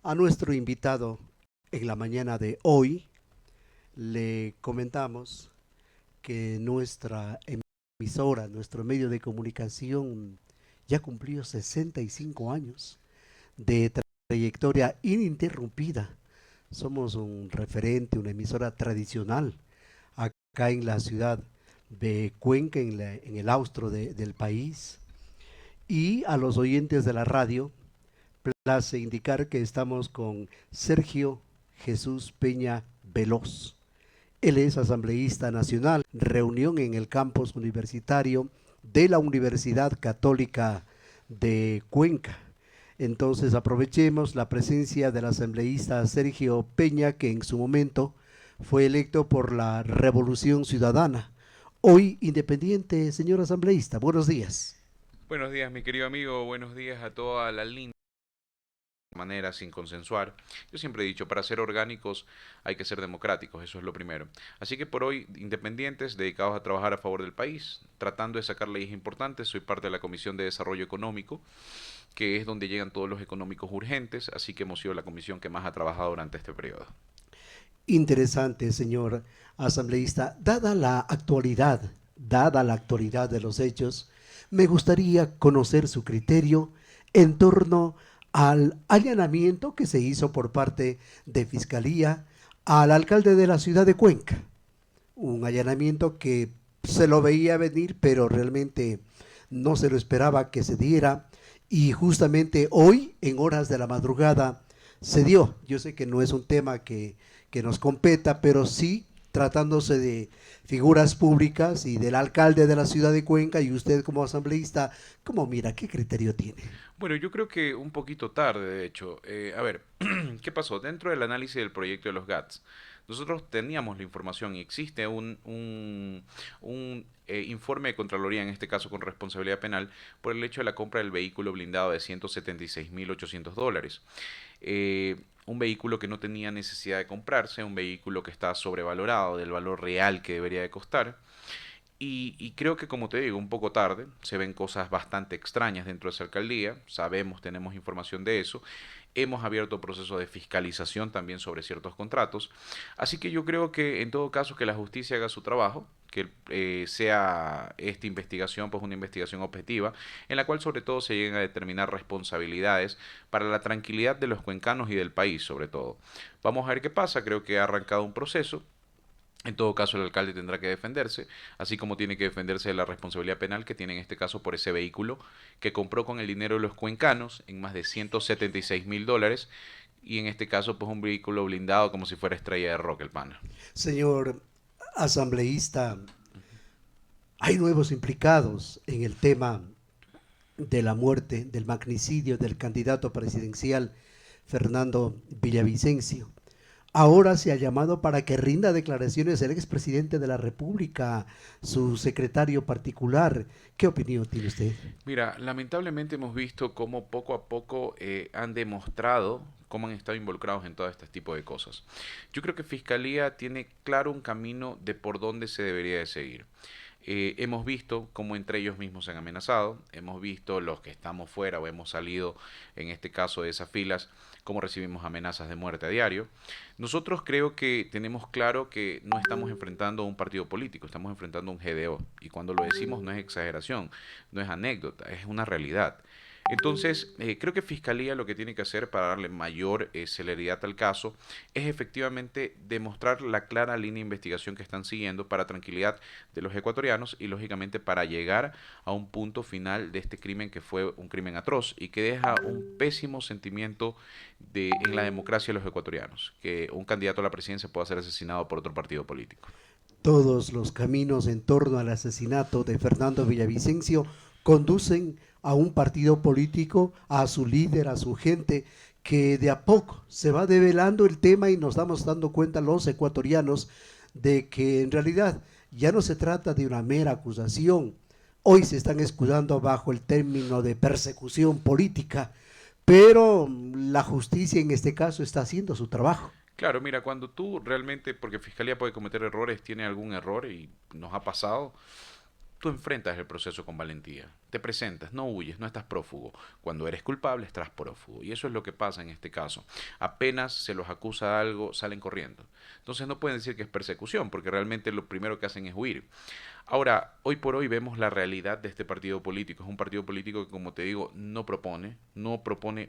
A nuestro invitado en la mañana de hoy le comentamos que nuestra emisora, nuestro medio de comunicación ya cumplió 65 años de trayectoria ininterrumpida. Somos un referente, una emisora tradicional acá en la ciudad de Cuenca, en el austro del país. Y a los oyentes de la radio, place indicar que estamos con Sergio Jesús Peña Veloz. Él es asambleísta nacional, reunión en el campus universitario de la Universidad Católica de Cuenca. Entonces aprovechemos la presencia del asambleísta Sergio Peña, que en su momento fue electo por la Revolución Ciudadana. Hoy independiente, señor asambleísta. Buenos días. Buenos días, mi querido amigo. Buenos días a toda la linda manera sin consensuar. Yo siempre he dicho, para ser orgánicos hay que ser democráticos, eso es lo primero. Así que por hoy, independientes, dedicados a trabajar a favor del país, tratando de sacar leyes importantes, soy parte de la Comisión de Desarrollo Económico, que es donde llegan todos los económicos urgentes, así que hemos sido la comisión que más ha trabajado durante este periodo. Interesante, señor asambleísta. Dada la actualidad de los hechos, me gustaría conocer su criterio en torno al allanamiento que se hizo por parte de Fiscalía al alcalde de la ciudad de Cuenca. Un allanamiento que se lo veía venir, pero realmente no se lo esperaba que se diera. Y justamente hoy, en horas de la madrugada, se dio. Yo sé que no es un tema que nos competa, pero sí tratándose de figuras públicas y del alcalde de la ciudad de Cuenca y usted como asambleísta, ¿cómo mira? ¿Qué criterio tiene? Bueno, yo creo que un poquito tarde, de hecho. A ver, ¿qué pasó? Dentro del análisis del proyecto de los GATS, nosotros teníamos la información y existe un informe de Contraloría, en este caso con responsabilidad penal, por el hecho de la compra del vehículo blindado de $176.800. Un vehículo que no tenía necesidad de comprarse, un vehículo que está sobrevalorado del valor real que debería de costar. Y creo que, como te digo, un poco tarde, se ven cosas bastante extrañas dentro de esa alcaldía, sabemos, tenemos información de eso, hemos abierto procesos de fiscalización también sobre ciertos contratos, así que yo creo que en todo caso que la justicia haga su trabajo, que sea esta investigación pues una investigación objetiva, en la cual sobre todo se lleguen a determinar responsabilidades para la tranquilidad de los cuencanos y del país sobre todo. Vamos a ver qué pasa, creo que ha arrancado un proceso. En todo caso, el alcalde tendrá que defenderse, así como tiene que defenderse de la responsabilidad penal que tiene en este caso por ese vehículo que compró con el dinero de los cuencanos en más de $176.000 y en este caso pues un vehículo blindado como si fuera estrella de rock el pana. Señor asambleísta, hay nuevos implicados en el tema de la muerte, del magnicidio del candidato presidencial Fernando Villavicencio. Ahora se ha llamado para que rinda declaraciones el expresidente de la República, su secretario particular. ¿Qué opinión tiene usted? Mira, lamentablemente hemos visto cómo poco a poco han demostrado cómo han estado involucrados en todo este tipo de cosas. Yo creo que Fiscalía tiene claro un camino de por dónde se debería de seguir. Hemos visto cómo entre ellos mismos se han amenazado, hemos visto los que estamos fuera o hemos salido en este caso de esas filas, cómo recibimos amenazas de muerte a diario. Nosotros creo que tenemos claro que no estamos enfrentando a un partido político, estamos enfrentando a un GDO. Y cuando lo decimos no es exageración, no es anécdota, es una realidad. Entonces, creo que Fiscalía lo que tiene que hacer para darle mayor celeridad al caso es efectivamente demostrar la clara línea de investigación que están siguiendo para tranquilidad de los ecuatorianos y lógicamente para llegar a un punto final de este crimen que fue un crimen atroz y que deja un pésimo sentimiento en la democracia de los ecuatorianos, que un candidato a la presidencia pueda ser asesinado por otro partido político. Todos los caminos en torno al asesinato de Fernando Villavicencio conducen a un partido político, a su líder, a su gente, que de a poco se va develando el tema y nos damos dando cuenta los ecuatorianos de que en realidad ya no se trata de una mera acusación. Hoy se están escudando bajo el término de persecución política, pero la justicia en este caso está haciendo su trabajo. Claro, mira, cuando tú realmente, porque Fiscalía puede cometer errores, tiene algún error y nos ha pasado, tú enfrentas el proceso con valentía. Te presentas, no huyes, no estás prófugo. Cuando eres culpable, estás prófugo. Y eso es lo que pasa en este caso. Apenas se los acusa de algo, salen corriendo. Entonces no pueden decir que es persecución, porque realmente lo primero que hacen es huir. Ahora, hoy por hoy vemos la realidad de este partido político. Es un partido político que, como te digo, no propone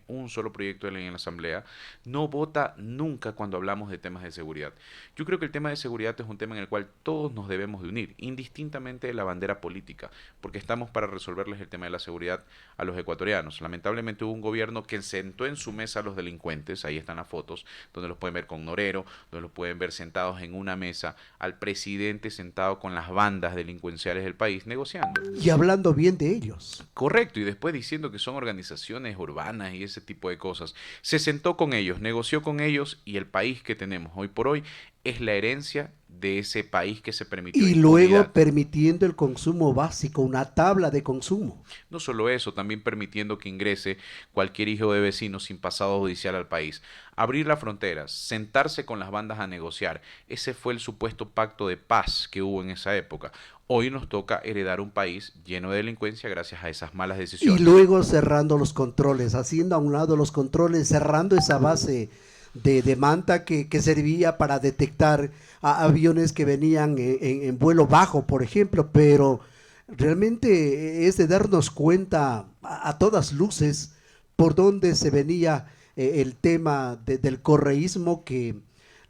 un solo proyecto de ley en la Asamblea, no vota nunca cuando hablamos de temas de seguridad. Yo creo que el tema de seguridad es un tema en el cual todos nos debemos de unir, indistintamente de la bandera política, porque estamos para resolverles el tema de la seguridad a los ecuatorianos. Lamentablemente hubo un gobierno que sentó en su mesa a los delincuentes, ahí están las fotos, donde los pueden ver con Norero, donde los pueden ver sentados en una mesa, al presidente sentado con las bandas delincuenciales del país negociando. Y hablando bien de ellos. Correcto, y después diciendo que son organizaciones urbanas y ese tipo de cosas. Se sentó con ellos, negoció con ellos y el país que tenemos hoy por hoy es la herencia de ese país que se permitió Y luego impunidad. permitiendo el consumo básico, una tabla de consumo. No solo eso, también permitiendo que ingrese cualquier hijo de vecino sin pasado judicial al país. Abrir las fronteras, sentarse con las bandas a negociar. Ese fue el supuesto pacto de paz que hubo en esa época. Hoy nos toca heredar un país lleno de delincuencia gracias a esas malas Y decisiones. luego cerrando los controles, haciendo a un lado los controles, cerrando esa base de manta que servía para detectar aviones que venían en vuelo bajo, por ejemplo, pero realmente es de darnos cuenta a todas luces por dónde se venía el tema del correísmo que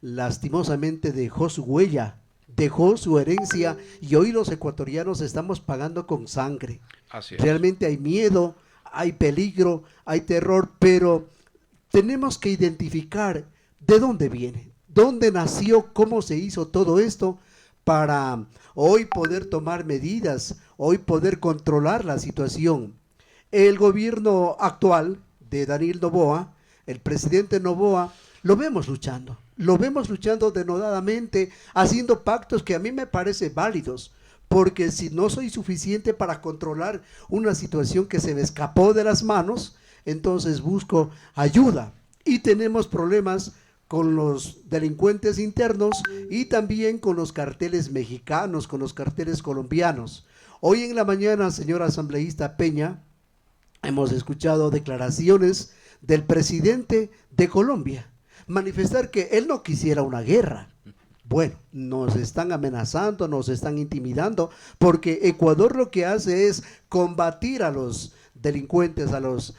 lastimosamente dejó su huella, dejó su herencia y hoy los ecuatorianos estamos pagando con sangre. Así es. Realmente hay miedo, hay peligro, hay terror, pero tenemos que identificar de dónde viene, dónde nació, cómo se hizo todo esto para hoy poder tomar medidas, hoy poder controlar la situación. El gobierno actual de Daniel Noboa, el presidente Noboa, lo vemos luchando denodadamente, haciendo pactos que a mí me parecen válidos, porque si no soy suficiente para controlar una situación que se me escapó de las manos, entonces busco ayuda. Y tenemos problemas con los delincuentes internos y también con los carteles mexicanos, con los carteles colombianos. Hoy en la mañana, señora asambleísta Peña, hemos escuchado declaraciones del presidente de Colombia manifestar que él no quisiera una guerra. Bueno, nos están amenazando, nos están intimidando, porque Ecuador lo que hace es combatir a los delincuentes, a los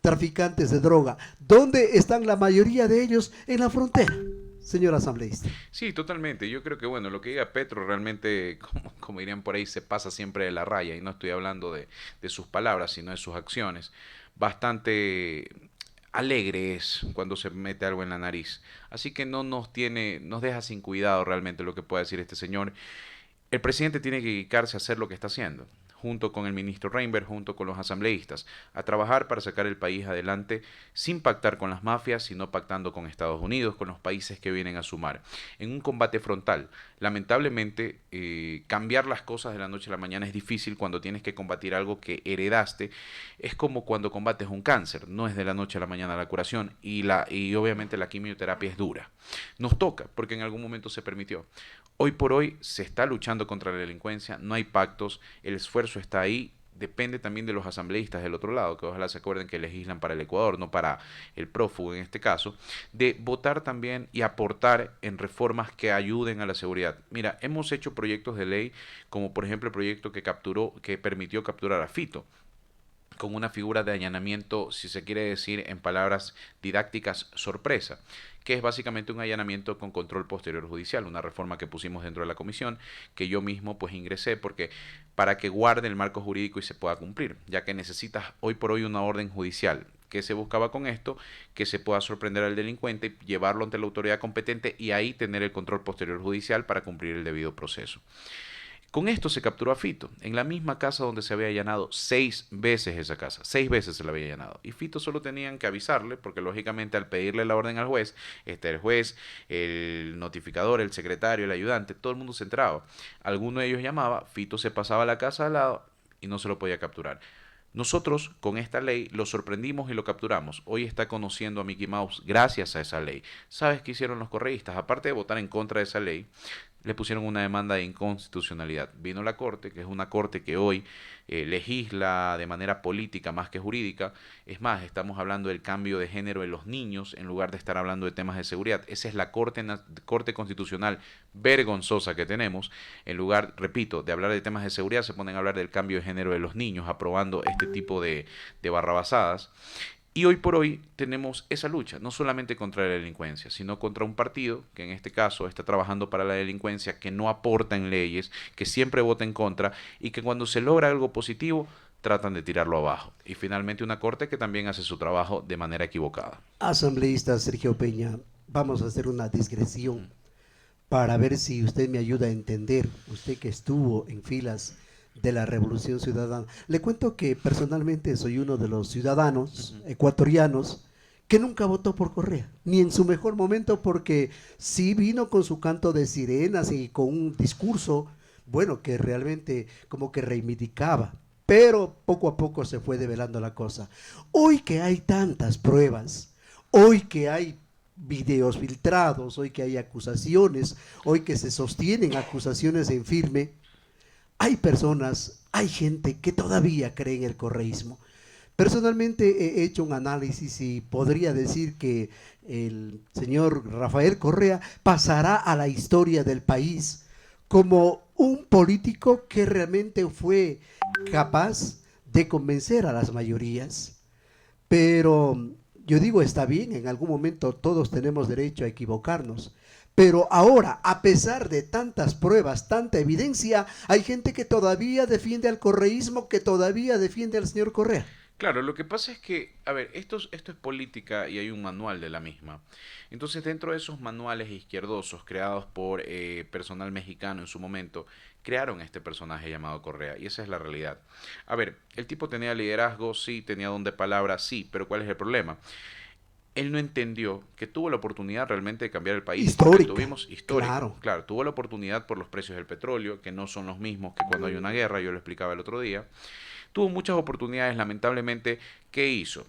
traficantes de droga. ¿Dónde están la mayoría de ellos? En la frontera, señor asambleísta. Sí, totalmente. Yo creo que, bueno, lo que diga Petro realmente, como dirían por ahí, se pasa siempre de la raya. Y no estoy hablando de sus palabras, sino de sus acciones. Bastante alegre es cuando se mete algo en la nariz. Así que no nos deja sin cuidado realmente lo que pueda decir este señor. El presidente tiene que dedicarse a hacer lo que está haciendo, junto con el ministro Reinberg, junto con los asambleístas, a trabajar para sacar el país adelante sin pactar con las mafias, sino pactando con Estados Unidos, con los países que vienen a sumar, en un combate frontal. Lamentablemente, cambiar las cosas de la noche a la mañana es difícil cuando tienes que combatir algo que heredaste. Es como cuando combates un cáncer, no es de la noche a la mañana la curación y obviamente la quimioterapia es dura. Nos toca, porque en algún momento se permitió. Hoy por hoy se está luchando contra la delincuencia, no hay pactos, el esfuerzo está ahí, depende también de los asambleístas del otro lado, que ojalá se acuerden que legislan para el Ecuador, no para el prófugo en este caso, de votar también y aportar en reformas que ayuden a la seguridad. Mira, hemos hecho proyectos de ley, como por ejemplo el proyecto que permitió capturar a Fito, con una figura de allanamiento, si se quiere decir en palabras didácticas, sorpresa, que es básicamente un allanamiento con control posterior judicial, una reforma que pusimos dentro de la comisión, que yo mismo pues ingresé porque para que guarde el marco jurídico y se pueda cumplir, ya que necesitas hoy por hoy una orden judicial. ¿Qué se buscaba con esto? Que se pueda sorprender al delincuente, llevarlo ante la autoridad competente y ahí tener el control posterior judicial para cumplir el debido proceso. Con esto se capturó a Fito, en la misma casa donde se había allanado 6 veces esa casa, 6 veces se la había allanado. Y Fito solo tenían que avisarle, porque lógicamente al pedirle la orden al juez, el juez, el notificador, el secretario, el ayudante, todo el mundo se entraba. Alguno de ellos llamaba, Fito se pasaba a la casa al lado y no se lo podía capturar. Nosotros con esta ley lo sorprendimos y lo capturamos. Hoy está conociendo a Mickey Mouse gracias a esa ley. ¿Sabes qué hicieron los correístas? Aparte de votar en contra de esa ley, le pusieron una demanda de inconstitucionalidad. Vino la Corte, que es una Corte que hoy legisla de manera política más que jurídica. Es más, estamos hablando del cambio de género en los niños en lugar de estar hablando de temas de seguridad. Esa es la Corte Constitucional vergonzosa que tenemos. En lugar, repito, de hablar de temas de seguridad, se ponen a hablar del cambio de género de los niños, aprobando este tipo de barrabasadas. Y hoy por hoy tenemos esa lucha, no solamente contra la delincuencia, sino contra un partido que en este caso está trabajando para la delincuencia, que no aporta en leyes, que siempre vota en contra y que cuando se logra algo positivo tratan de tirarlo abajo. Y finalmente una corte que también hace su trabajo de manera equivocada. Asambleísta Sergio Peña, vamos a hacer una digresión para ver si usted me ayuda a entender, usted que estuvo en filas de la Revolución Ciudadana. Le cuento que personalmente soy uno de los ciudadanos ecuatorianos que nunca votó por Correa, ni en su mejor momento, porque sí vino con su canto de sirenas y con un discurso, bueno, que realmente como que reivindicaba, pero poco a poco se fue develando la cosa. Hoy que hay tantas pruebas, hoy que hay videos filtrados, hoy que hay acusaciones, hoy que se sostienen acusaciones en firme, hay personas, hay gente que todavía cree en el correísmo. Personalmente he hecho un análisis y podría decir que el señor Rafael Correa pasará a la historia del país como un político que realmente fue capaz de convencer a las mayorías. Pero yo digo, está bien, en algún momento todos tenemos derecho a equivocarnos. Pero ahora, a pesar de tantas pruebas, tanta evidencia, hay gente que todavía defiende al correísmo, que todavía defiende al señor Correa. Claro, lo que pasa es que, a ver, esto es política y hay un manual de la misma. Entonces, dentro de esos manuales izquierdosos creados por personal mexicano en su momento, crearon este personaje llamado Correa y esa es la realidad. A ver, el tipo tenía liderazgo, sí, tenía don de palabra, sí, pero ¿cuál es el problema? Él no entendió que tuvo la oportunidad realmente de cambiar el país porque Histórica, tuvimos histórico, claro. claro, tuvo la oportunidad por los precios del petróleo, que no son los mismos que cuando hay una guerra, yo lo explicaba el otro día. Tuvo muchas oportunidades, lamentablemente, ¿qué hizo?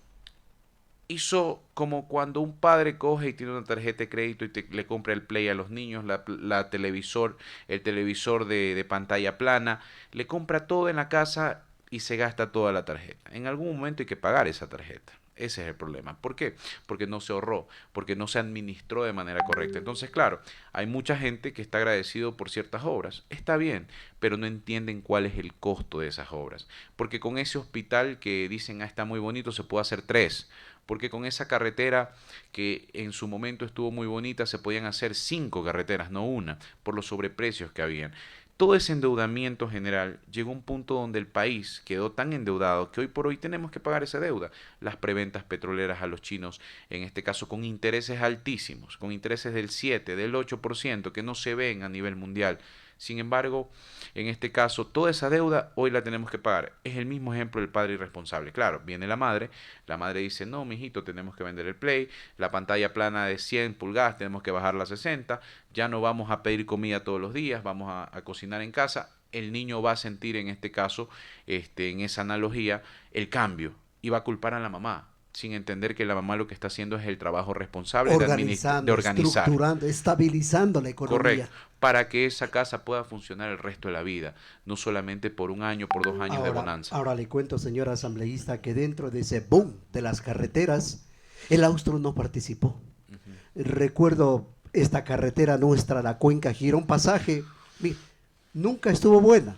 Hizo como cuando un padre coge y tiene una tarjeta de crédito y le compra el Play a los niños, el televisor de pantalla plana, le compra todo en la casa y se gasta toda la tarjeta. En algún momento hay que pagar esa tarjeta. Ese es el problema. ¿Por qué? Porque no se ahorró, porque no se administró de manera correcta. Entonces, claro, hay mucha gente que está agradecido por ciertas obras. Está bien, pero no entienden cuál es el costo de esas obras. Porque con ese hospital que dicen, está muy bonito, se puede hacer tres. Porque con esa carretera que en su momento estuvo muy bonita, se podían hacer cinco carreteras, no una, por los sobreprecios que habían. Todo ese endeudamiento general llegó a un punto donde el país quedó tan endeudado que hoy por hoy tenemos que pagar esa deuda. Las preventas petroleras a los chinos, en este caso con intereses altísimos, con intereses del 7, del 8%, que no se ven a nivel mundial. Sin embargo, en este caso, toda esa deuda hoy la tenemos que pagar. Es el mismo ejemplo del padre irresponsable. Claro, viene la madre dice, no, mijito, tenemos que vender el Play, la pantalla plana de 100 pulgadas, tenemos que bajarla a 60, ya no vamos a pedir comida todos los días, vamos a cocinar en casa. El niño va a sentir en este caso, en esa analogía, el cambio y va a culpar a la mamá sin entender que la mamá lo que está haciendo es el trabajo responsable de Organizando, organizar. estructurando, estabilizando la Correcto, economía. para que esa casa pueda funcionar el resto de la vida, no solamente por un año, por 2 años de Ahora, bonanza. ahora le cuento, señor asambleísta, que dentro de ese boom de las carreteras, el Austro no participó. Ujú. Recuerdo esta carretera nuestra, la Cuenca Girón Pasaje, nunca estuvo buena.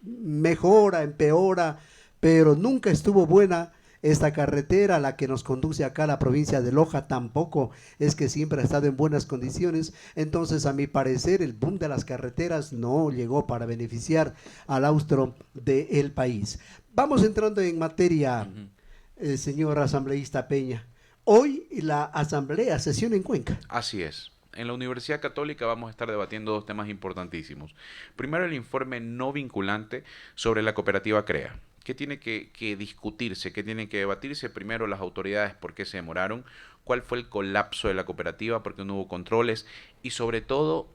Mejora, empeora, pero nunca estuvo buena esta carretera, la que nos conduce acá a la provincia de Loja, tampoco es que siempre ha estado en buenas condiciones. Entonces, a mi parecer, el boom de las carreteras no llegó para beneficiar al austro del país. Vamos entrando en materia, Ujú. señor asambleísta Peña. Hoy la asamblea sesiona en Cuenca. Así es. En la Universidad Católica vamos a estar debatiendo dos temas importantísimos. Primero, el informe no vinculante sobre la cooperativa CREA. ¿Qué tiene que discutirse? ¿Qué tiene que debatirse? Primero, las autoridades, por qué se demoraron, cuál fue el colapso de la cooperativa, por qué no hubo controles y sobre todo,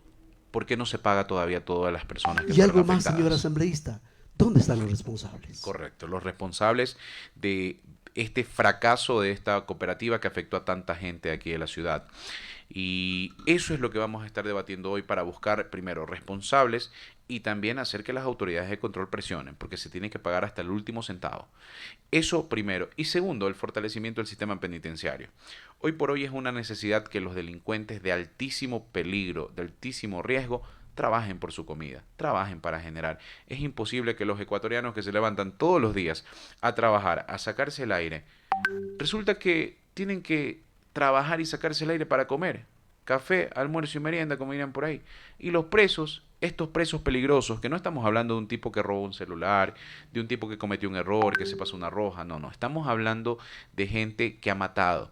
por qué no se paga todavía a todas las personas que Y fueron algo más, señor afectadas. asambleísta. ¿Dónde están los responsables? Correcto, los responsables de este fracaso de esta cooperativa que afectó a tanta gente aquí de la ciudad. Y eso es lo que vamos a estar debatiendo hoy para buscar, primero, responsables y también hacer que las autoridades de control presionen, porque se tiene que pagar hasta el último centavo. Eso primero. Y segundo, el fortalecimiento del sistema penitenciario. Hoy por hoy es una necesidad que los delincuentes de altísimo peligro, de altísimo riesgo, trabajen por su comida, trabajen para generar. Es imposible que los ecuatorianos que se levantan todos los días a trabajar, a sacarse el aire, resulta que tienen que trabajar y sacarse el aire para comer. Café, almuerzo y merienda, como dirían por ahí. Y los presos, estos presos peligrosos, que no estamos hablando de un tipo que robó un celular, de un tipo que cometió un error, que se pasó una roja, no, no. Estamos hablando de gente que ha matado,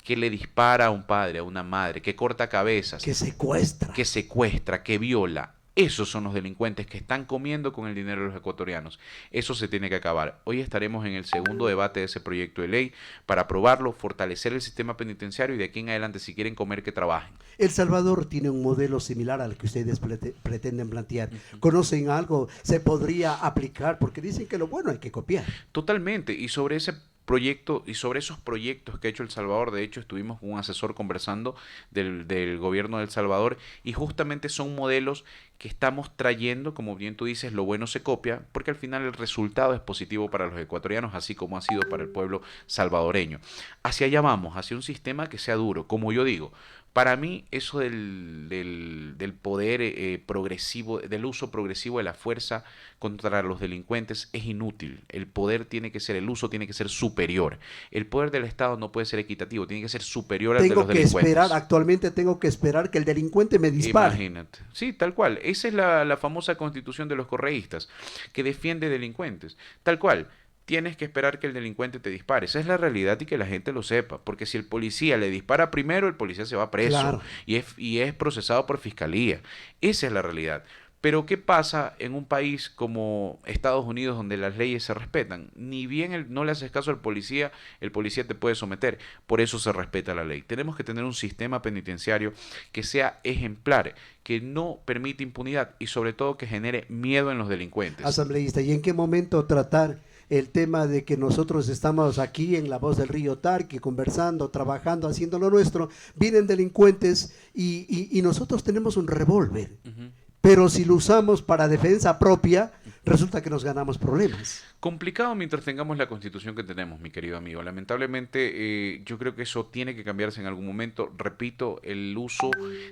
que le dispara a un padre, a una madre, que corta cabezas, Que secuestra. que secuestra, que viola. Esos son los delincuentes que están comiendo con el dinero de los ecuatorianos. Eso se tiene que acabar. Hoy estaremos en el segundo debate de ese proyecto de ley para aprobarlo, fortalecer el sistema penitenciario y de aquí en adelante, si quieren comer, que trabajen. El Salvador tiene un modelo similar al que ustedes pretenden plantear. Ujú. ¿Conocen algo? ¿Se podría aplicar? Porque dicen que lo bueno hay que copiar. Totalmente. Y sobre ese proyecto y sobre esos proyectos que ha hecho El Salvador, de hecho estuvimos con un asesor conversando del gobierno de El Salvador y justamente son modelos que estamos trayendo, como bien tú dices, lo bueno se copia, porque al final el resultado es positivo para los ecuatorianos, así como ha sido para el pueblo salvadoreño. Hacia allá vamos, hacia un sistema que sea duro, como yo digo. Para mí, eso del poder progresivo, del uso progresivo de la fuerza contra los delincuentes es inútil. El poder tiene que ser, el uso tiene que ser superior. El poder del Estado no puede ser equitativo, tiene que ser superior al de los Tengo que esperar, delincuentes. actualmente tengo que esperar que el delincuente me dispare. Imagínate. Sí, tal cual. Esa es la famosa constitución de los correístas, que defiende delincuentes. Tal cual. Tienes que esperar que el delincuente te dispare. Esa es la realidad y que la gente lo sepa. Porque si el policía le dispara primero, el policía se va preso Claro. y es procesado por fiscalía. Esa es la realidad. Pero ¿qué pasa en un país como Estados Unidos donde las leyes se respetan? Ni bien no le haces caso al policía, el policía te puede someter. Por eso se respeta la ley. Tenemos que tener un sistema penitenciario que sea ejemplar, que no permite impunidad y sobre todo que genere miedo en los delincuentes. Asambleísta, ¿y en qué momento tratar el tema de que nosotros estamos aquí en La Voz del Río Tarqui, conversando, trabajando, haciendo lo nuestro? Vienen delincuentes y nosotros tenemos un revólver, Ujú. pero si lo usamos para defensa propia, resulta que nos ganamos problemas. Complicado mientras tengamos la constitución que tenemos, mi querido amigo. Lamentablemente, yo creo que eso tiene que cambiarse en algún momento. Repito, el uso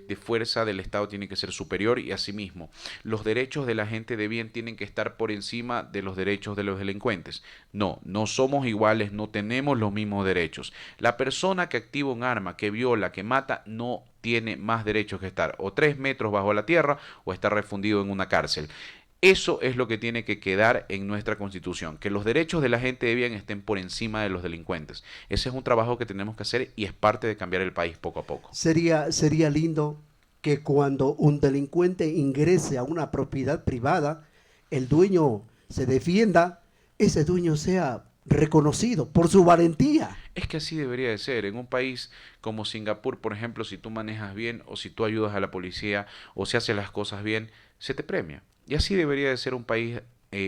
de fuerza del Estado tiene que ser superior y asimismo, los derechos de la gente de bien tienen que estar por encima de los derechos de los delincuentes. No, no somos iguales, no tenemos los mismos derechos. La persona que activa un arma, que viola, que mata, no tiene más derechos que estar o 3 metros bajo la tierra o estar refundido en una cárcel. Eso es lo que tiene que quedar en nuestra constitución, que los derechos de la gente de bien estén por encima de los delincuentes. Ese es un trabajo que tenemos que hacer y es parte de cambiar el país poco a poco. Sería lindo que cuando un delincuente ingrese a una propiedad privada, el dueño se defienda, ese dueño sea reconocido por su valentía. Es que así debería de ser. En un país como Singapur, por ejemplo, si tú manejas bien o si tú ayudas a la policía o si haces las cosas bien, se te premia. Y así debería de ser un país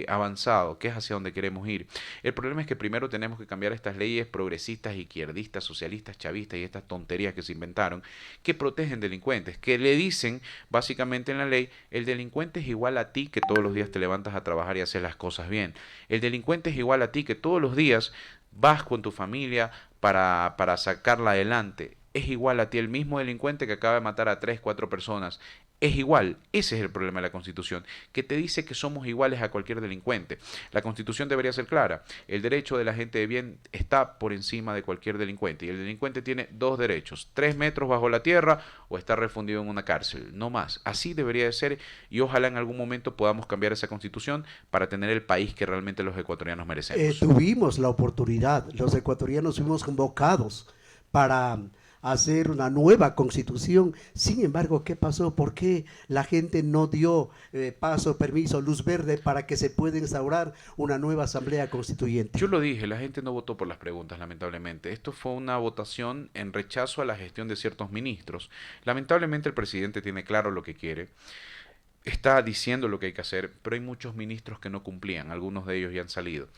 avanzado, que es hacia donde queremos ir. El problema es que primero tenemos que cambiar estas leyes progresistas, izquierdistas, socialistas, chavistas y estas tonterías que se inventaron, que protegen delincuentes, que le dicen básicamente en la ley, el delincuente es igual a ti que todos los días te levantas a trabajar y haces las cosas bien. El delincuente es igual a ti que todos los días vas con tu familia para sacarla adelante. Es igual a ti el mismo delincuente que acaba de matar a 3, 4 personas. Es igual. Ese es el problema de la Constitución, que te dice que somos iguales a cualquier delincuente. La Constitución debería ser clara. El derecho de la gente de bien está por encima de cualquier delincuente. Y el delincuente tiene dos derechos: 3 metros bajo la tierra o estar refundido en una cárcel. No más. Así debería de ser y ojalá en algún momento podamos cambiar esa Constitución para tener el país que realmente los ecuatorianos merecemos. Tuvimos la oportunidad, los ecuatorianos fuimos convocados para hacer una nueva constitución. Sin embargo, ¿qué pasó? ¿Por qué la gente no dio paso, permiso, luz verde para que se pueda instaurar una nueva asamblea Yo constituyente? lo dije, la gente no votó por las preguntas, lamentablemente. Esto fue una votación en rechazo a la gestión de ciertos ministros. Lamentablemente el presidente tiene claro lo que quiere. está diciendo lo que hay que hacer, pero hay muchos ministros que no cumplían, algunos de ellos ya han salido.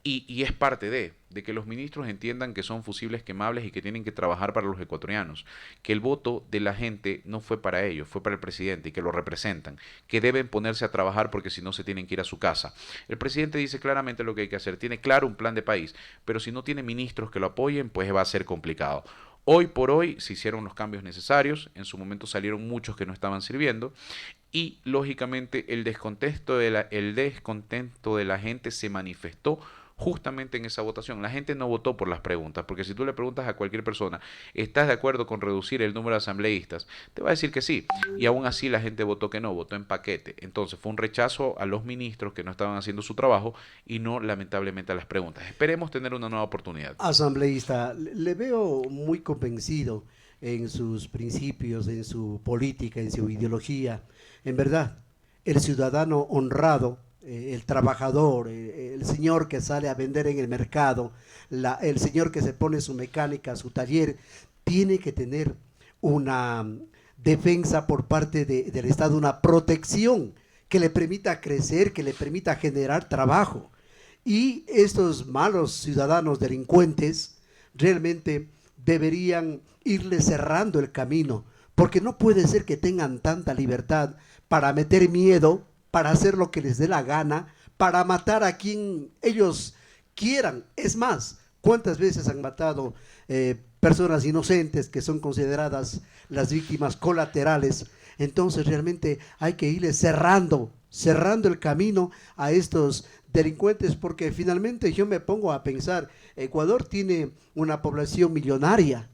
Y es parte de que los ministros entiendan que son fusibles quemables y que tienen que trabajar para los ecuatorianos, que el voto de la gente no fue para ellos, fue para el presidente y que lo representan, que deben ponerse a trabajar porque si no se tienen que ir a su casa. El presidente dice claramente lo que hay que hacer, tiene claro un plan de país, pero si no tiene ministros que lo apoyen, pues va a ser complicado. Hoy por hoy se hicieron los cambios necesarios, en su momento salieron muchos que no estaban sirviendo y lógicamente el descontento de la gente se manifestó justamente en esa votación. La gente no votó por las preguntas, porque si tú le preguntas a cualquier persona, ¿estás de acuerdo con reducir el número de asambleístas? Te va a decir que sí, y aún así la gente votó que no, votó en paquete. Entonces fue un rechazo a los ministros que no estaban haciendo su trabajo y no lamentablemente a las preguntas. Esperemos tener una nueva oportunidad. Asambleísta, le veo muy convencido en sus principios, en su política, en su ideología. En verdad, el ciudadano honrado, el trabajador, el señor que sale a vender en el mercado, el señor que se pone su mecánica, su taller, tiene que tener una defensa por parte del Estado, una protección que le permita crecer, que le permita generar trabajo. Y estos malos ciudadanos delincuentes realmente deberían irle cerrando el camino, porque no puede ser que tengan tanta libertad para meter miedo, para hacer lo que les dé la gana, para matar a quien ellos quieran. Es más, ¿cuántas veces han matado personas inocentes que son consideradas las víctimas colaterales? Entonces realmente hay que irle cerrando el camino a estos delincuentes, porque finalmente yo me pongo a pensar, Ecuador tiene una población millonaria.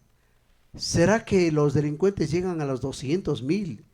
¿Será que los delincuentes llegan a los 200,000?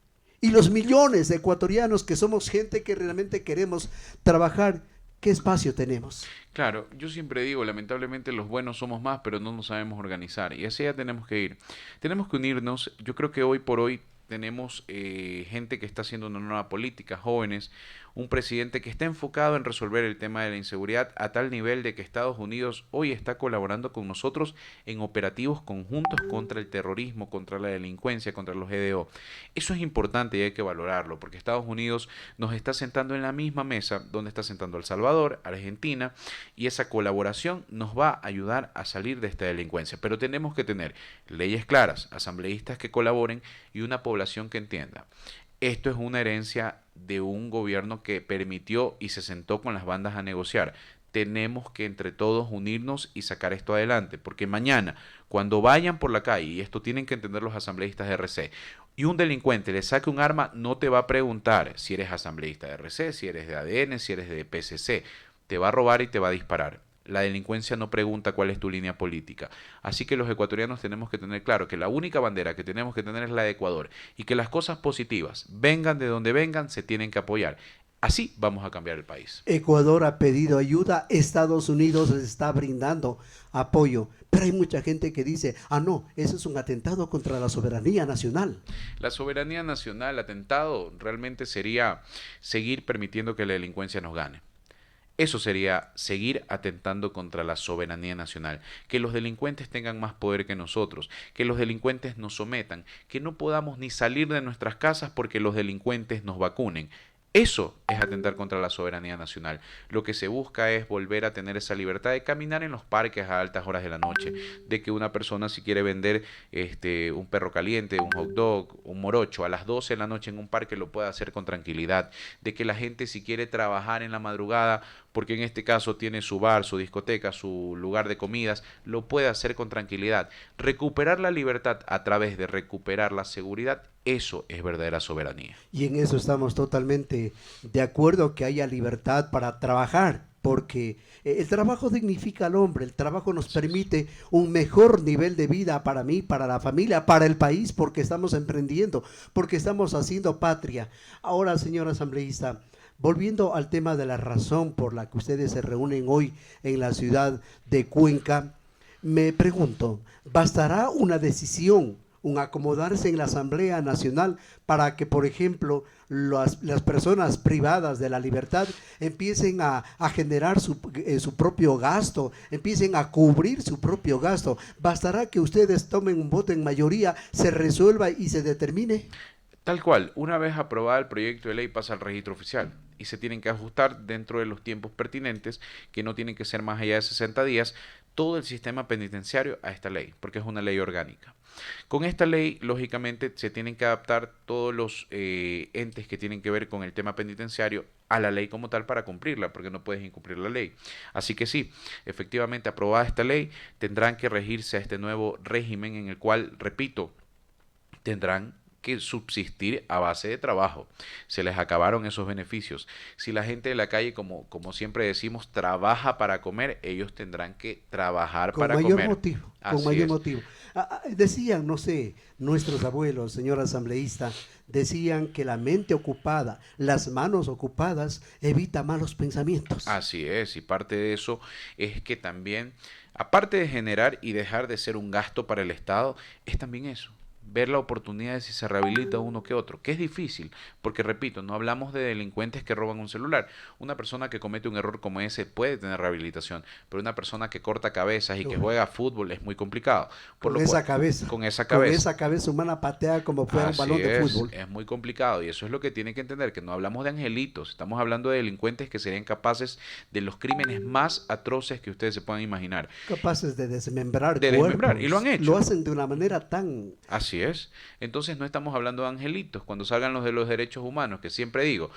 Y los millones de ecuatorianos que somos gente que realmente queremos trabajar, ¿qué espacio tenemos? Claro, yo siempre digo, lamentablemente los buenos somos más, pero no nos sabemos organizar. Y así ya tenemos que ir. Tenemos que unirnos. Yo creo que hoy por hoy tenemos gente que está haciendo una nueva política, jóvenes, un presidente que está enfocado en resolver el tema de la inseguridad a tal nivel de que Estados Unidos hoy está colaborando con nosotros en operativos conjuntos contra el terrorismo, contra la delincuencia, contra los EDO. Eso es importante y hay que valorarlo, porque Estados Unidos nos está sentando en la misma mesa donde está sentando El Salvador, Argentina, y esa colaboración nos va a ayudar a salir de esta delincuencia. Pero tenemos que tener leyes claras, asambleístas que colaboren y una población que entienda. Esto es una herencia de un gobierno que permitió y se sentó con las bandas a negociar. Tenemos que entre todos unirnos y sacar esto adelante, porque mañana, cuando vayan por la calle, y esto tienen que entender los asambleístas de RC, y un delincuente le saque un arma, no te va a preguntar si eres asambleísta de RC, si eres de ADN, si eres de PSC, te va a robar y te va a disparar. La delincuencia no pregunta cuál es tu línea política. Así que los ecuatorianos tenemos que tener claro que la única bandera que tenemos que tener es la de Ecuador y que las cosas positivas, vengan de donde vengan, se tienen que apoyar. Así vamos a cambiar el país. Ecuador ha pedido ayuda, Estados Unidos les está brindando apoyo, pero hay mucha gente que dice, no, eso es un atentado contra la soberanía nacional. La soberanía nacional, atentado, realmente sería seguir permitiendo que la delincuencia nos gane. Eso sería seguir atentando contra la soberanía nacional, que los delincuentes tengan más poder que nosotros, que los delincuentes nos sometan, que no podamos ni salir de nuestras casas porque los delincuentes nos vacunen. Eso es atentar contra la soberanía nacional. Lo que se busca es volver a tener esa libertad de caminar en los parques a altas horas de la noche, de que una persona si quiere vender un perro caliente, un hot dog, un morocho a las 12 de la noche en un parque lo pueda hacer con tranquilidad, de que la gente si quiere trabajar en la madrugada, porque en este caso tiene su bar, su discoteca, su lugar de comidas, lo puede hacer con tranquilidad. Recuperar la libertad a través de recuperar la seguridad, eso es verdadera soberanía. Y en eso estamos totalmente de acuerdo, que haya libertad para trabajar, porque el trabajo dignifica al hombre, el trabajo nos permite un mejor nivel de vida para mí, para la familia, para el país, porque estamos emprendiendo, porque estamos haciendo patria. Ahora, señor asambleísta, volviendo al tema de la razón por la que ustedes se reúnen hoy en la ciudad de Cuenca, me pregunto, ¿bastará una decisión, un acomodarse en la Asamblea Nacional para que, por ejemplo, las personas privadas de la libertad empiecen a generar su propio gasto, empiecen a cubrir su propio gasto? ¿Bastará que ustedes tomen un voto en mayoría, se resuelva y se determine? Tal cual, una vez aprobada el proyecto de ley pasa al registro oficial y se tienen que ajustar dentro de los tiempos pertinentes, que no tienen que ser más allá de 60 días, todo el sistema penitenciario a esta ley, porque es una ley orgánica. Con esta ley, lógicamente, se tienen que adaptar todos los entes que tienen que ver con el tema penitenciario a la ley como tal para cumplirla, porque no puedes incumplir la ley. Así que sí, efectivamente, aprobada esta ley, tendrán que regirse a este nuevo régimen en el cual, repito, tendrán que subsistir a base de trabajo. Se les acabaron esos beneficios. Si la gente de la calle, como siempre decimos, trabaja para comer, ellos tendrán que trabajar Con para mayor comer. motivo, con Así mayor es. motivo. Decían, no sé, nuestros abuelos, señor asambleísta, decían que la mente ocupada, las manos ocupadas, evita malos pensamientos. Así es, y parte de eso es que también, aparte de generar y dejar de ser un gasto para el Estado, es también eso, ver la oportunidad de si se rehabilita uno que otro, que es difícil, porque repito, no hablamos de delincuentes que roban un celular. Una persona que comete un error como ese puede tener rehabilitación, pero una persona que corta cabezas y que Uy, juega fútbol es muy complicado, por con lo cual, esa cabeza, con esa con cabeza. esa cabeza humana patea como fuera un Así balón de fútbol. es muy complicado y eso es lo que tienen que entender, que no hablamos de angelitos, estamos hablando de delincuentes que serían capaces de los crímenes más atroces que ustedes se puedan imaginar, Capaces de desmembrar de desmembrar, y lo han cuerpos, lo hecho. hacen de una manera tan... Así es. Entonces no estamos hablando de angelitos. Cuando salgan los de los derechos humanos, que siempre digo,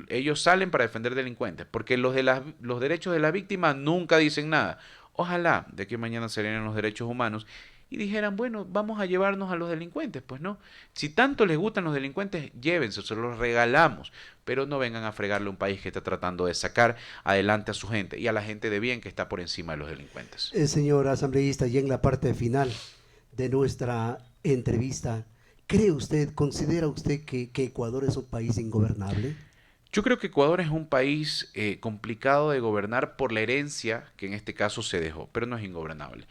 ellos salen para defender delincuentes, porque los derechos de la víctima nunca dicen nada. Ojalá de que mañana salieran los derechos humanos y dijeran, bueno, vamos a llevarnos a los delincuentes. Pues no. Si tanto les gustan los delincuentes, llévense, se los regalamos. Pero no vengan a fregarle a un país que está tratando de sacar adelante a su gente y a la gente de bien que está por encima de los delincuentes. Señor asambleísta, y en la parte final de nuestra entrevista, ¿cree usted, considera usted que Ecuador es un país ingobernable? Yo creo que Ecuador es un país complicado de gobernar por la herencia que en este caso se dejó, pero no es ingobernable.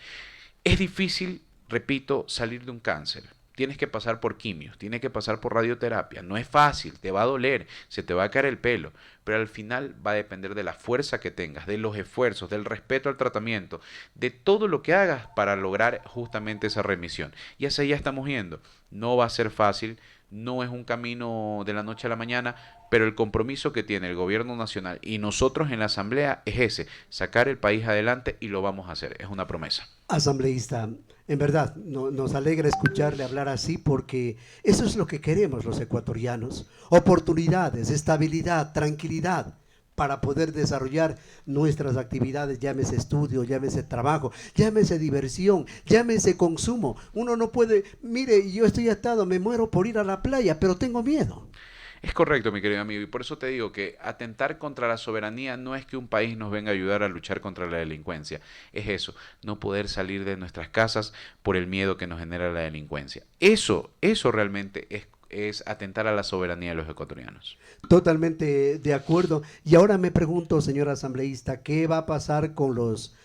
Es difícil, repito, salir de un cáncer. Tienes que pasar por quimios, tienes que pasar por radioterapia. No es fácil, te va a doler, se te va a caer el pelo, pero al final va a depender de la fuerza que tengas, de los esfuerzos, del respeto al tratamiento, de todo lo que hagas para lograr justamente esa remisión. Y hacia allá estamos yendo. No va a ser fácil, no es un camino de la noche a la mañana, pero el compromiso que tiene el gobierno nacional y nosotros en la asamblea es ese, sacar el país adelante y lo vamos a hacer, es una promesa. Asambleísta, en verdad, nos alegra escucharle hablar así porque eso es lo que queremos los ecuatorianos. Oportunidades, estabilidad, tranquilidad para poder desarrollar nuestras actividades, llámese estudio, llámese trabajo, llámese diversión, llámese consumo. Uno no puede, mire, yo estoy atado, me muero por ir a la playa, pero tengo miedo. Es correcto, mi querido amigo, y por eso te digo que atentar contra la soberanía no es que un país nos venga a ayudar a luchar contra la delincuencia, es eso, no poder salir de nuestras casas por el miedo que nos genera la delincuencia. Eso realmente es atentar a la soberanía de los ecuatorianos. Totalmente de acuerdo. Y ahora me pregunto, señor asambleísta, ¿qué va a pasar con los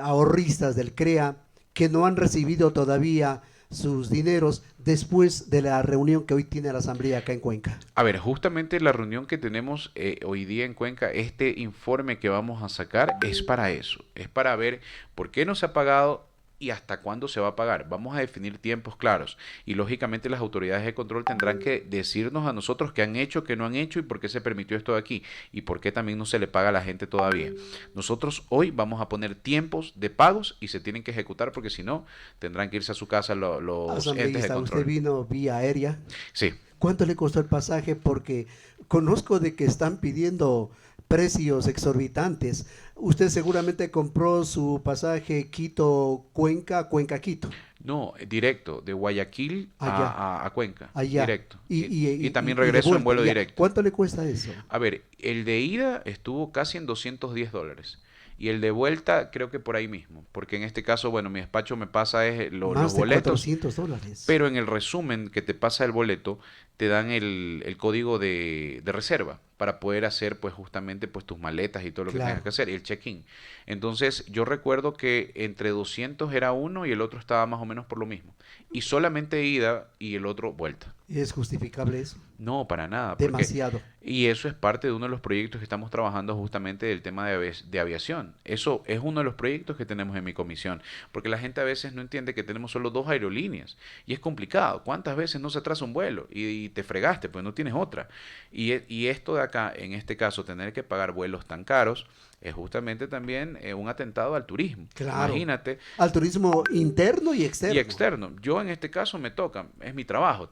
ahorristas del CREA que no han recibido todavía sus dineros después de la reunión que hoy tiene la asamblea acá en Cuenca? A ver, justamente la reunión que tenemos hoy día en Cuenca, este informe que vamos a sacar es para eso, es para ver por qué no se ha pagado y hasta cuándo se va a pagar. Vamos a definir tiempos claros y lógicamente las autoridades de control tendrán que decirnos a nosotros qué han hecho, qué no han hecho y por qué se permitió esto de aquí y por qué también no se le paga a la gente todavía. Nosotros hoy vamos a poner tiempos de pagos y se tienen que ejecutar porque si no tendrán que irse a su casa los entes de Asambleísta, usted control. vino vía aérea. Sí. ¿Cuánto le costó el pasaje? Porque conozco de que están pidiendo precios exorbitantes. Usted seguramente compró su pasaje Quito-Cuenca, Cuenca-Quito. No, directo, de Guayaquil Allá, a Cuenca, allá. directo. Y, y, Y también y de regreso en vuelta, vuelo ya. directo. ¿Cuánto le cuesta eso? A ver, el de ida estuvo casi en $210 y el de vuelta creo que por ahí mismo, porque en este caso, bueno, mi despacho me pasa los Más de boletos, $400. pero en el resumen que te pasa el boleto te dan el código de reserva. para poder hacer pues justamente pues tus maletas y todo lo que tengas Claro. que hacer, y el check-in. Entonces yo recuerdo que entre 200 era uno y el otro estaba más o menos por lo mismo. Y solamente ida y el otro vuelta. ¿Es justificable eso? No, para nada, porque Demasiado. y eso es parte de uno de los proyectos que estamos trabajando justamente del tema de aviación. Eso es uno de los proyectos que tenemos en mi comisión, porque la gente a veces no entiende que tenemos solo dos aerolíneas y es complicado. ¿Cuántas veces no se atrasa un vuelo y te fregaste, pues no tienes otra? Y esto de acá, en este caso, tener que pagar vuelos tan caros, es justamente también un atentado al turismo. Claro. Imagínate, Al turismo interno y y externo. externo. Yo en este caso me toca, es mi trabajo,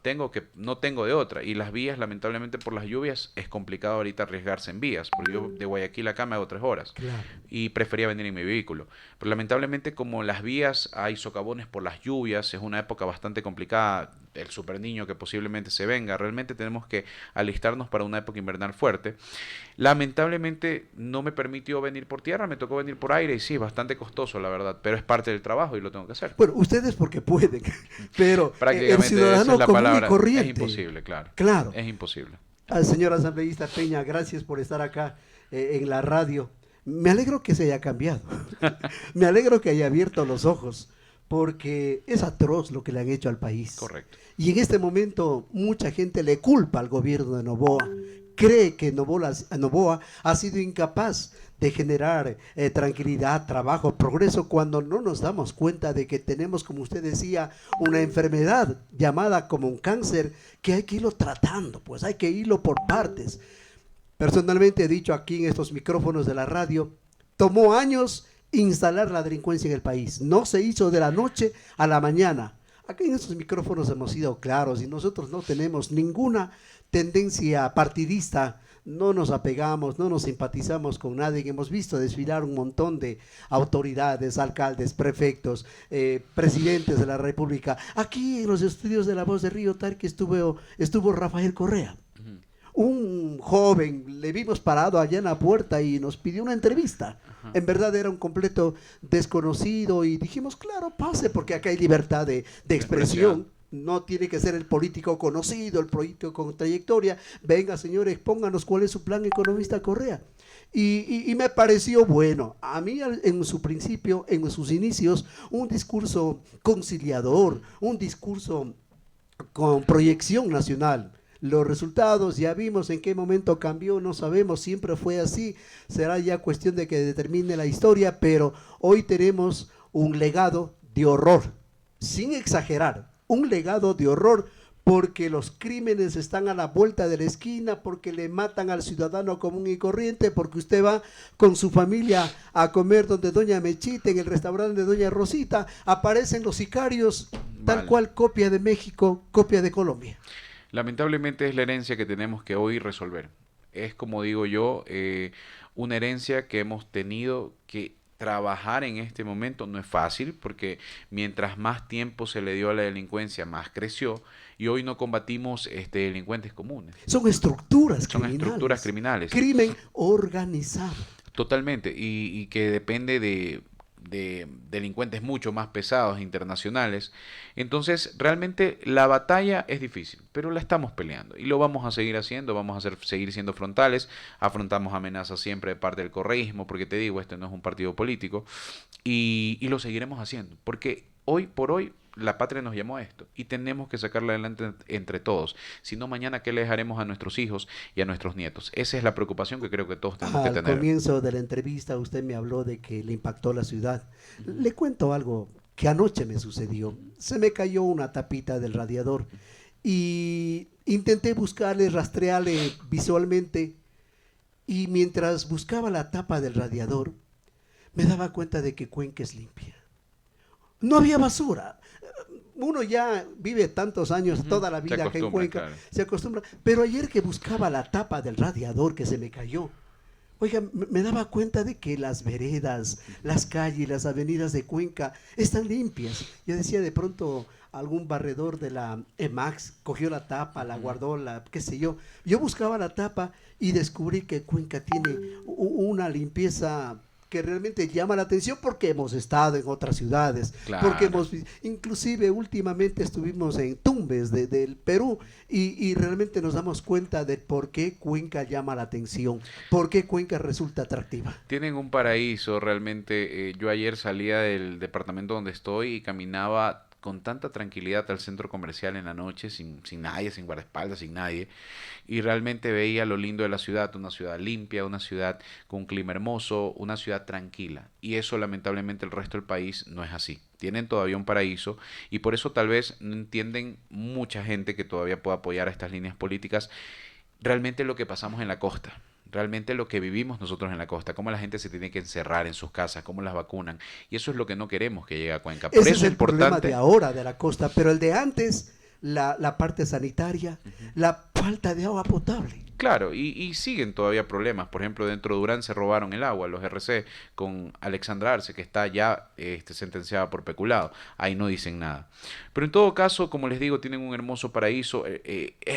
no tengo de otra. Y las vías, lamentablemente por las lluvias, es complicado ahorita arriesgarse en vías, porque yo de Guayaquil acá me hago 3 horas Claro. y prefería venir en mi vehículo. Pero lamentablemente como las vías hay socavones por las lluvias, es una época bastante complicada, el super niño que posiblemente se venga, realmente tenemos que alistarnos para una época invernal fuerte. Lamentablemente no me permitió venir por tierra, me tocó venir por aire y sí, bastante costoso la verdad, pero es parte del trabajo y lo tengo que hacer. Bueno, ustedes porque pueden, pero el Prácticamente esa es ciudadano la común y palabra, es corriente, imposible, claro, claro. es imposible. Al señor asambleísta Peña, gracias por estar acá en la radio. Me alegro que se haya cambiado. Me alegro que haya abierto los ojos, porque es atroz lo que le han hecho al país. Correcto. Y en este momento mucha gente le culpa al gobierno de Noboa. Cree que Noboa ha sido incapaz de generar tranquilidad, trabajo, progreso, cuando no nos damos cuenta de que tenemos, como usted decía, una enfermedad llamada como un cáncer que hay que irlo tratando, pues hay que irlo por partes. Personalmente he dicho aquí en estos micrófonos de la radio, tomó años instalar la delincuencia en el país. No se hizo de la noche a la mañana. Aquí en estos micrófonos hemos sido claros y nosotros no tenemos ninguna tendencia partidista. No nos apegamos, no nos simpatizamos con nadie. Hemos visto desfilar un montón de autoridades, alcaldes, prefectos, presidentes de la República. Aquí en los estudios de La Voz de Río Tarque estuvo Rafael Correa, Ujú. un joven, le vimos parado allá en la puerta y nos pidió una entrevista. Ajá. En verdad era un completo desconocido y dijimos, claro, pase, porque acá hay libertad de Expresión. expresión. No tiene que ser el político conocido, el político con trayectoria. Venga, señores, pónganos cuál es su plan economista Correa. Y me pareció bueno. A mí en su principio, en sus inicios, un discurso conciliador, un discurso con proyección nacional. Los resultados ya vimos en qué momento cambió, no sabemos, siempre fue así, será ya cuestión de que determine la historia, pero hoy tenemos un legado de horror, sin exagerar, un legado de horror porque los crímenes están a la vuelta de la esquina, porque le matan al ciudadano común y corriente, porque usted va con su familia a comer donde Doña Mechita, en el restaurante de Doña Rosita, aparecen los sicarios, tal Mal. cual copia de México, copia de Colombia. Lamentablemente es la herencia que tenemos que hoy resolver. Es como digo yo, una herencia que hemos tenido que trabajar en este momento. No es fácil porque mientras más tiempo se le dio a la delincuencia, más creció y hoy no combatimos delincuentes comunes. Son estructuras Son estructuras criminales, criminales. crimen organizado. Totalmente, y que depende de delincuentes mucho más pesados, internacionales. Entonces, realmente la batalla es difícil, pero la estamos peleando y lo vamos a seguir haciendo, seguir siendo frontales, afrontamos amenazas siempre de parte del correísmo, porque te digo, este no es un partido político, y lo seguiremos haciendo, porque hoy por hoy la patria nos llamó a esto y tenemos que sacarla adelante entre todos. Si no, mañana, ¿qué le dejaremos a nuestros hijos y a nuestros nietos? Esa es la preocupación que creo que todos tenemos que Al tener. comienzo de la entrevista usted me habló de que le impactó la ciudad. Ujú, Le cuento algo que anoche me sucedió. ujú, Se me cayó una tapita del radiador y intenté buscarle, rastrearle visualmente, y mientras buscaba la tapa del radiador me daba cuenta de que Cuenca es limpia. No había basura. Uno ya vive tantos años, ujú. toda la Se vida acá en acostumbra, Cuenca, claro. se acostumbra. Pero ayer que buscaba la tapa del radiador que se me cayó, oiga, me daba cuenta de que las veredas, las calles, las avenidas de Cuenca están limpias. Yo decía, de pronto algún barredor de la EMAX cogió la tapa, la Ujú. guardó, qué sé yo. Yo buscaba la tapa y descubrí que Cuenca tiene una limpieza que realmente llama la atención porque hemos estado en otras ciudades, porque Claro. inclusive últimamente estuvimos en Tumbes del Perú y realmente nos damos cuenta de por qué Cuenca llama la atención, por qué Cuenca resulta atractiva. Tienen un paraíso realmente. Yo ayer salía del departamento donde estoy y caminaba con tanta tranquilidad al centro comercial en la noche, sin nadie, sin guardaespaldas, sin nadie. Y realmente veía lo lindo de la ciudad, una ciudad limpia, una ciudad con un clima hermoso, una ciudad tranquila. Y eso lamentablemente el resto del país no es así. Tienen todavía un paraíso y por eso tal vez no entienden mucha gente que todavía pueda apoyar a estas líneas políticas realmente lo que pasamos en la costa. Realmente lo que vivimos nosotros en la costa, cómo la gente se tiene que encerrar en sus casas, cómo las vacunan. Y eso es lo que no queremos que llegue a Cuenca. Por Ese eso es es el problema de importante. ahora de la costa, pero el de antes, la parte sanitaria, Ujú. la falta de agua potable. Claro, y siguen todavía problemas. Por ejemplo, dentro de Durán se robaron el agua, los RC, con Alexandra Arce, que está ya sentenciada por peculado. Ahí no dicen nada. Pero en todo caso, como les digo, tienen un hermoso paraíso.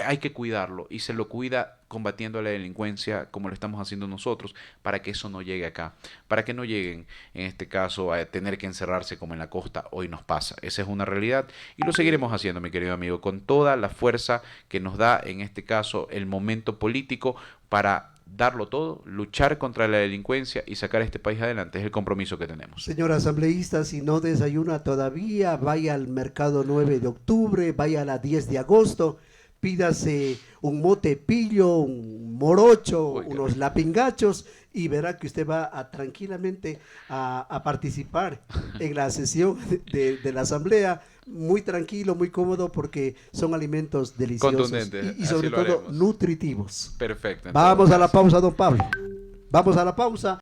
Hay que cuidarlo y se lo cuida combatiendo a la delincuencia como lo estamos haciendo nosotros, para que eso no llegue acá, para que no lleguen, en este caso, a tener que encerrarse como en la costa hoy nos pasa. Esa es una realidad y lo seguiremos haciendo, mi querido amigo, con toda la fuerza que nos da, en este caso, el momento político para darlo todo, luchar contra la delincuencia y sacar este país adelante. Es el compromiso que tenemos. Señor asambleísta, si no desayuna todavía, vaya al mercado 9 de octubre, vaya a la 10 de agosto, pídase un mote pillo, un morocho, Uy, qué unos rico. lapingachos y verá que usted va a, tranquilamente a participar en la sesión de la asamblea, muy tranquilo, muy cómodo porque son alimentos deliciosos Contundente, y así sobre lo todo haremos. nutritivos. Perfecto, en todo Vamos a la caso. pausa, don Pablo. Vamos a la pausa.